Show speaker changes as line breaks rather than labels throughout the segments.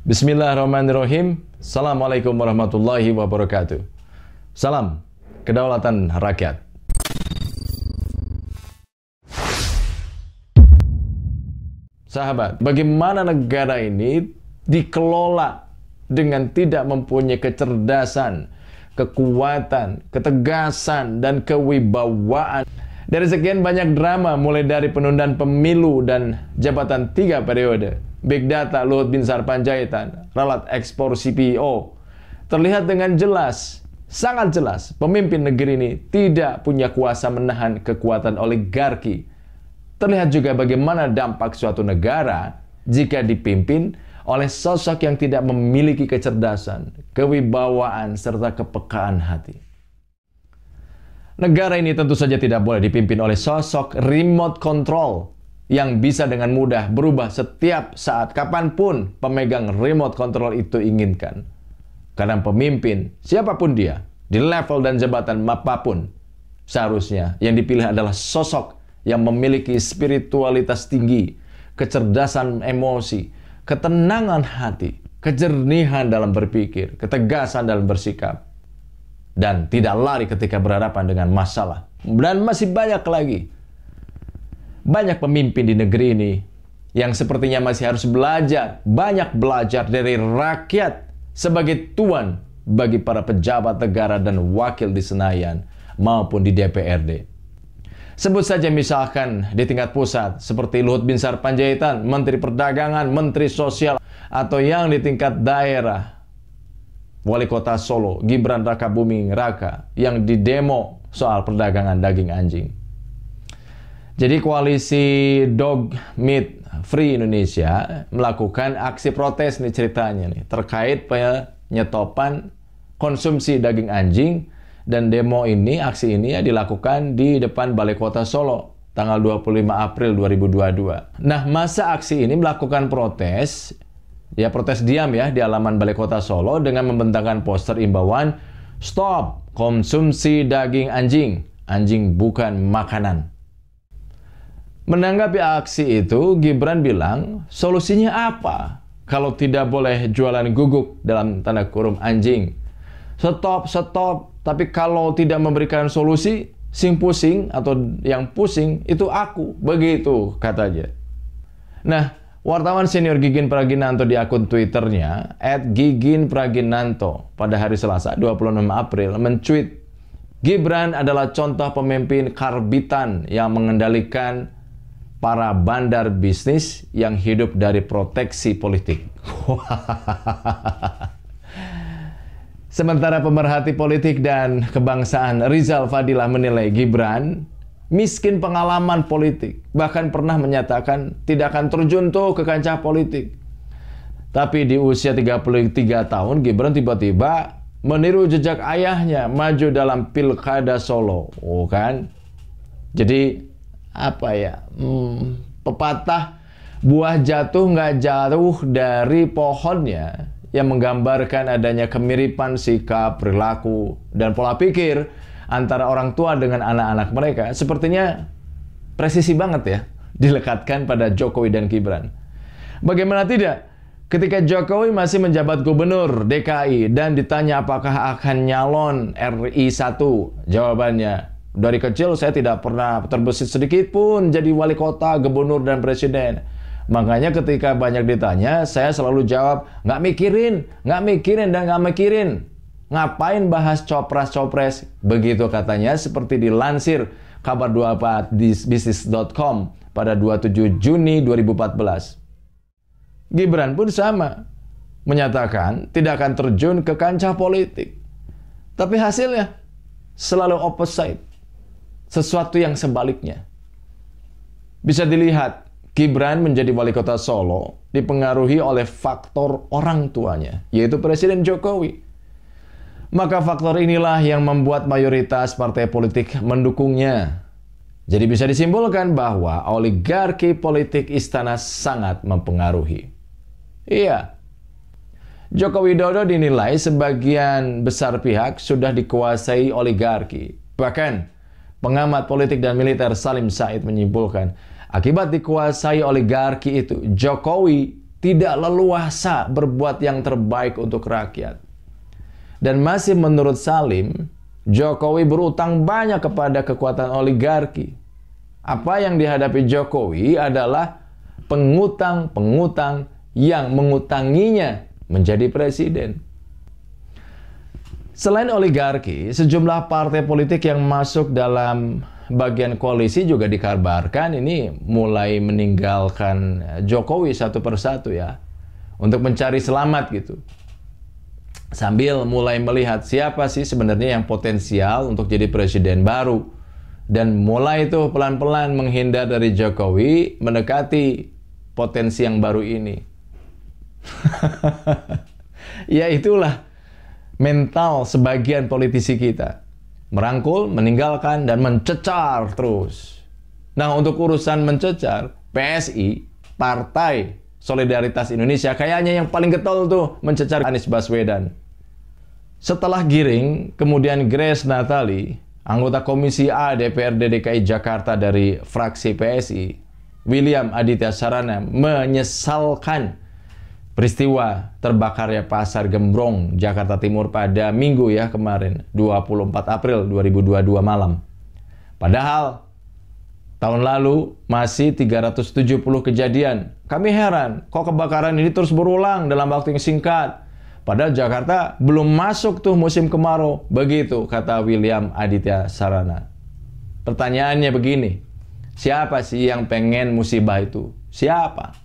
Bismillahirrahmanirrahim. Assalamualaikum warahmatullahi wabarakatuh. Salam kedaulatan rakyat. Sahabat, bagaimana negara ini dikelola dengan tidak mempunyai kecerdasan, kekuatan, ketegasan, dan kewibawaan. Dari sekian banyak drama, mulai dari penundaan pemilu dan jabatan 3 periode, Big Data Luhut Binsar Panjaitan, ralat ekspor CPO, terlihat dengan jelas, sangat jelas, pemimpin negeri ini tidak punya kuasa menahan kekuatan oligarki. Terlihat juga bagaimana dampak suatu negara jika dipimpin oleh sosok yang tidak memiliki kecerdasan, kewibawaan, serta kepekaan hati. Negara ini tentu saja tidak boleh dipimpin oleh sosok remote control yang bisa dengan mudah berubah setiap saat, kapanpun pemegang remote control itu inginkan. Karena pemimpin, siapapun dia, di level dan jabatan apapun, seharusnya yang dipilih adalah sosok yang memiliki spiritualitas tinggi, kecerdasan emosi, ketenangan hati, kejernihan dalam berpikir, ketegasan dalam bersikap, dan tidak lari ketika berhadapan dengan masalah. Dan masih banyak lagi. Banyak pemimpin di negeri ini yang sepertinya masih harus belajar, banyak belajar dari rakyat sebagai tuan bagi para pejabat negara dan wakil di Senayan maupun di DPRD. Sebut saja misalkan di tingkat pusat seperti Luhut Binsar Panjaitan, Menteri Perdagangan, Menteri Sosial, atau yang di tingkat daerah, Wali Kota Solo, Gibran Rakabuming Raka, yang didemo soal perdagangan daging anjing. Jadi koalisi Dog Meat Free Indonesia melakukan aksi protes nih ceritanya nih, terkait penyetopan konsumsi daging anjing, dan demo ini, aksi ini ya dilakukan di depan Balai Kota Solo tanggal 25 April 2022. Nah, masa aksi ini melakukan protes, ya protes diam ya di halaman Balai Kota Solo dengan membentangkan poster imbauan "Stop konsumsi daging anjing, anjing bukan makanan". Menanggapi aksi itu, Gibran bilang, solusinya apa kalau tidak boleh jualan guguk dalam tanda kurung anjing? Stop, tapi kalau tidak memberikan solusi, sing pusing atau yang pusing itu aku, begitu katanya. Nah, wartawan senior Gigin Praginanto di akun Twitternya @giginpraginanto pada hari Selasa 26 April mencuit, Gibran adalah contoh pemimpin karbitan yang mengendalikan para bandar bisnis yang hidup dari proteksi politik. Sementara pemerhati politik dan kebangsaan Rizal Fadilah menilai Gibran miskin pengalaman politik, bahkan pernah menyatakan tidak akan terjun tuh ke kancah politik. Tapi di usia 33 tahun, Gibran tiba-tiba meniru jejak ayahnya, maju dalam Pilkada Solo. Oh kan? Jadi apa ya, pepatah buah jatuh nggak jatuh dari pohonnya, yang menggambarkan adanya kemiripan sikap, perilaku, dan pola pikir antara orang tua dengan anak-anak mereka. Sepertinya presisi banget ya dilekatkan pada Jokowi dan Gibran. Bagaimana tidak, ketika Jokowi masih menjabat gubernur DKI dan ditanya apakah akan nyalon RI 1, jawabannya, dari kecil saya tidak pernah terbesit sedikit pun jadi wali kota, gubernur, dan presiden. Makanya ketika banyak ditanya, saya selalu jawab, nggak mikirin, dan nggak mikirin. Ngapain bahas copras-copres? Begitu katanya, seperti dilansir kabar 24 di bisnis.com pada 27 Juni 2014. Gibran pun sama, menyatakan tidak akan terjun ke kancah politik. Tapi hasilnya selalu opposite. Sesuatu yang sebaliknya. Bisa dilihat, Gibran menjadi wali kota Solo dipengaruhi oleh faktor orang tuanya, yaitu Presiden Jokowi. Maka faktor inilah yang membuat mayoritas partai politik mendukungnya. Jadi bisa disimpulkan bahwa oligarki politik istana sangat mempengaruhi. Iya, Joko Widodo dinilai sebagian besar pihak sudah dikuasai oligarki. Bahkan pengamat politik dan militer Salim Said menyimpulkan, akibat dikuasai oligarki itu, Jokowi tidak leluasa berbuat yang terbaik untuk rakyat. Dan masih menurut Salim, Jokowi berutang banyak kepada kekuatan oligarki. Apa yang dihadapi Jokowi adalah pengutang-pengutang yang mengutanginya menjadi presiden. Selain oligarki, sejumlah partai politik yang masuk dalam bagian koalisi juga dikabarkan ini mulai meninggalkan Jokowi satu persatu ya, untuk mencari selamat gitu. Sambil mulai melihat siapa sih sebenarnya yang potensial untuk jadi presiden baru. Dan mulai itu pelan-pelan menghindar dari Jokowi, mendekati potensi yang baru ini. Ya itulah mental sebagian politisi kita. Merangkul, meninggalkan, dan mencecar terus. Nah, untuk urusan mencecar, PSI, Partai Solidaritas Indonesia, kayaknya yang paling getol tuh mencecar Anies Baswedan. Setelah Giring, kemudian Grace Natali, anggota Komisi A DPRD DKI Jakarta dari fraksi PSI, William Aditya Sarana, menyesalkan peristiwa terbakarnya Pasar Gembrong, Jakarta Timur pada Minggu ya kemarin, 24 April 2022 malam. Padahal tahun lalu masih 370 kejadian. Kami heran, kok kebakaran ini terus berulang dalam waktu yang singkat. Padahal Jakarta belum masuk tuh musim kemarau. Begitu kata William Aditya Sarana. Pertanyaannya begini, siapa sih yang pengen musibah itu? Siapa?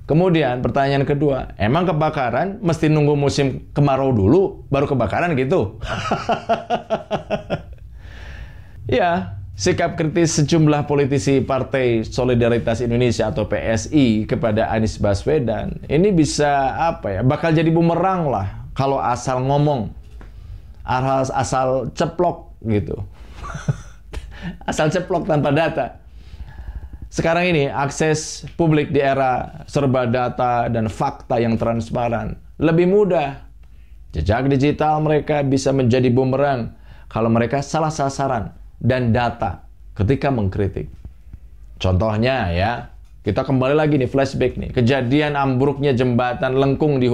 Kemudian pertanyaan kedua, emang kebakaran mesti nunggu musim kemarau dulu baru kebakaran gitu? Ya, sikap kritis sejumlah politisi Partai Solidaritas Indonesia atau PSI kepada Anies Baswedan ini bisa bakal jadi bumerang lah kalau asal ngomong, asal ceplok gitu. Asal ceplok tanpa data. Sekarang ini akses publik di era serba data dan fakta yang transparan lebih mudah. Jejak digital mereka bisa menjadi bumerang kalau mereka salah sasaran dan data ketika mengkritik. Contohnya ya, kita kembali lagi nih flashback nih, kejadian ambruknya jembatan lengkung di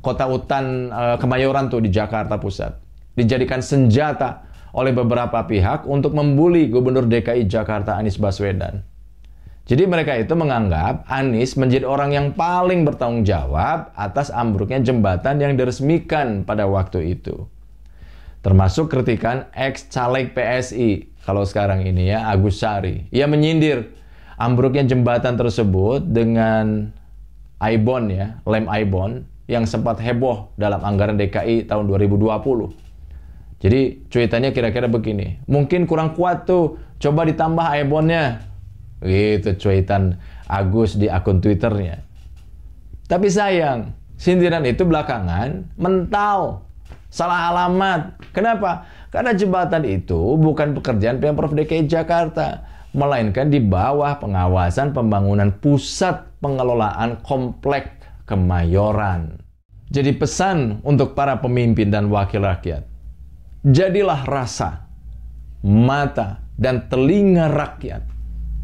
kota hutan Kemayoran tuh di Jakarta Pusat. Dijadikan senjata oleh beberapa pihak untuk membuli Gubernur DKI Jakarta Anies Baswedan. Jadi mereka itu menganggap Anies menjadi orang yang paling bertanggung jawab atas ambruknya jembatan yang diresmikan pada waktu itu. Termasuk kritikan ex-caleg PSI, kalau sekarang ini ya, Agus Sari. Ia menyindir ambruknya jembatan tersebut dengan Aibon ya, lem Aibon, yang sempat heboh dalam anggaran DKI tahun 2020. Jadi cuitannya kira-kira begini, mungkin kurang kuat tuh, coba ditambah Aibonnya. Gitu cuitan Agus di akun Twitternya. Tapi sayang, sindiran itu belakangan mental, salah alamat. Kenapa? Karena jembatan itu bukan pekerjaan Pemprov DKI Jakarta, melainkan di bawah pengawasan pembangunan Pusat Pengelolaan Komplek Kemayoran. Jadi pesan untuk para pemimpin dan wakil rakyat, jadilah rasa, mata, dan telinga rakyat.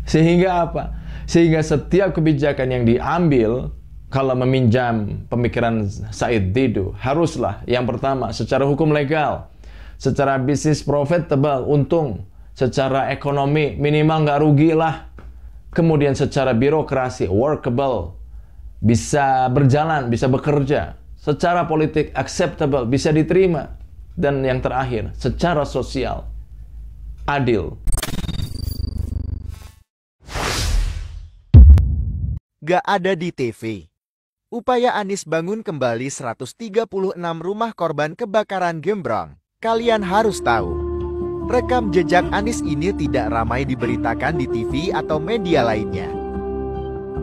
Sehingga apa? Sehingga setiap kebijakan yang diambil, kalau meminjam pemikiran Said Didu, haruslah yang pertama secara hukum legal, secara bisnis profitable, untung, secara ekonomi minimal nggak rugi lah. Kemudian secara birokrasi workable, bisa berjalan, bisa bekerja. Secara politik acceptable, bisa diterima. Dan yang terakhir, secara sosial adil.
Gak ada di TV. Upaya Anies bangun kembali 136 rumah korban kebakaran Gembrong. Kalian harus tahu, rekam jejak Anies ini tidak ramai diberitakan di TV atau media lainnya.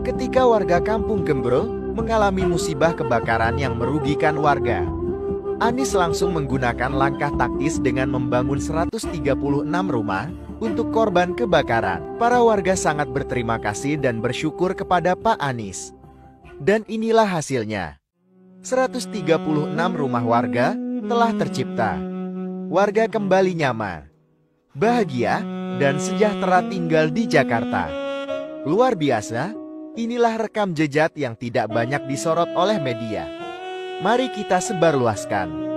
Ketika warga kampung Gembrong mengalami musibah kebakaran yang merugikan warga, Anies langsung menggunakan langkah taktis dengan membangun 136 rumah untuk korban kebakaran. Para warga sangat berterima kasih dan bersyukur kepada Pak Anies. Dan inilah hasilnya. 136 rumah warga telah tercipta. Warga kembali nyaman, bahagia, dan sejahtera tinggal di Jakarta. Luar biasa, Inilah rekam jejak yang tidak banyak disorot oleh media. Mari kita sebarluaskan.